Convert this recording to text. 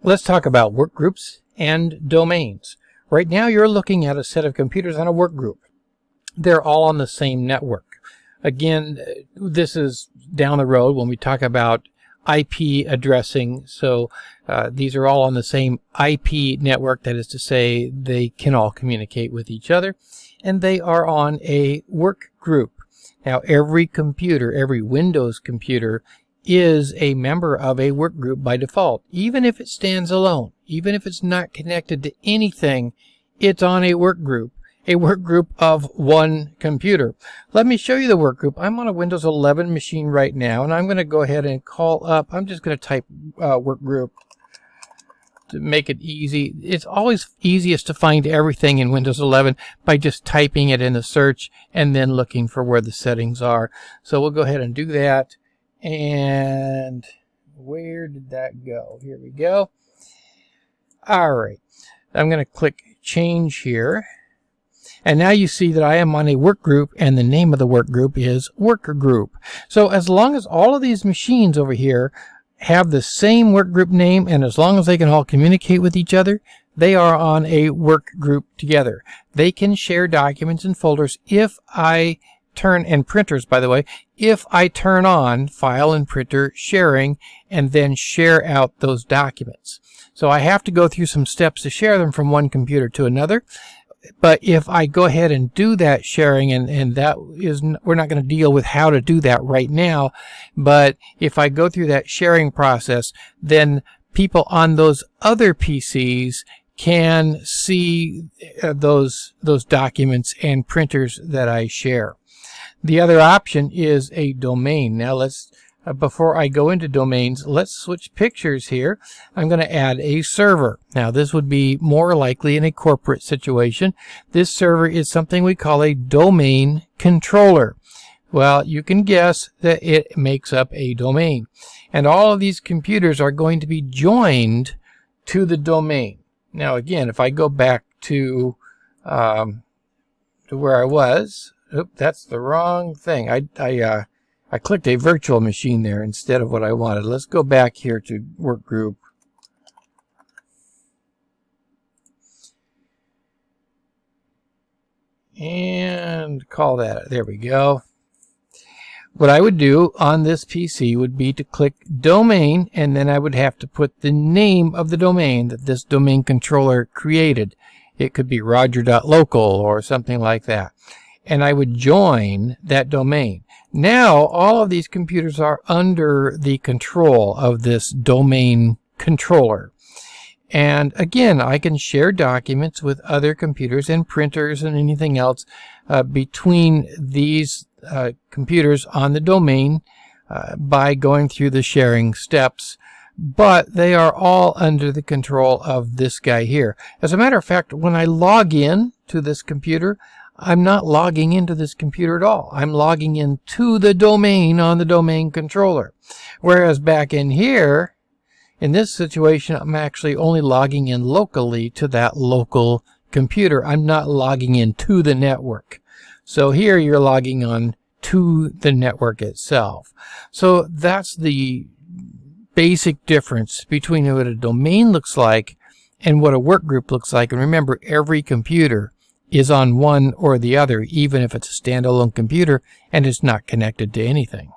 Let's talk about work groups and domains. Right now you're looking at a set of computers on a work group. They're all on the same network. Again, this is down the road when we talk about IP addressing. So these are all on the same IP network. That is to say, they can all communicate with each other, and they are on a work group. Now, every computer, every Windows computer, is a member of a work group by default. Even if it stands alone, even if it's not connected to anything, it's on a work group of one computer. Let me show you the work group. I'm on a Windows 11 machine right now, and I'm going to go ahead and call up, I'm just going to type work group to make it easy. It's always easiest to find everything in Windows 11 by just typing it in the search and then looking for where the settings are. So we'll go ahead and do that. And where did that go? Here we go. All right. I'm going to click change here. And now you see that I am on a work group, and the name of the work group is workgroup. So as long as all of these machines over here have the same work group name, and as long as they can all communicate with each other, they are on a work group together. They can share documents and folders if I turn, and printers, by the way, if I turn on file and printer sharing and then share out those documents. So I have to go through some steps to share them from one computer to another. But if I go ahead and do that sharing, and that is, we're not going to deal with how to do that right now, but if I go through that sharing process, then people on those other PCs can see those documents and printers that I share. The other option is a domain. Now let's, before I go into domains, let's switch pictures here. I'm going to add a server. Now this would be more likely in a corporate situation. This server is something we call a domain controller. Well, you can guess that it makes up a domain. And all of these computers are going to be joined to the domain. Now again, if I go back to where I was, oops, that's the wrong thing. I clicked a virtual machine there instead of what I wanted. Let's go back here to workgroup. And call that, there we go. What I would do on this PC would be to click domain, and then I would have to put the name of the domain that this domain controller created. It could be roger.local or something like that. And I would join that domain. Now all of these computers are under the control of this domain controller. And again, I can share documents with other computers and printers and anything else between these computers on the domain by going through the sharing steps. But they are all under the control of this guy here. As a matter of fact, when I log in to this computer, I'm not logging into this computer at all. I'm logging into the domain on the domain controller. Whereas back in here, in this situation, I'm actually only logging in locally to that local computer. I'm not logging into the network. So here you're logging on to the network itself. So that's the basic difference between what a domain looks like and what a work group looks like. And remember, every computer is on one or the other, even if it's a standalone computer and it's not connected to anything.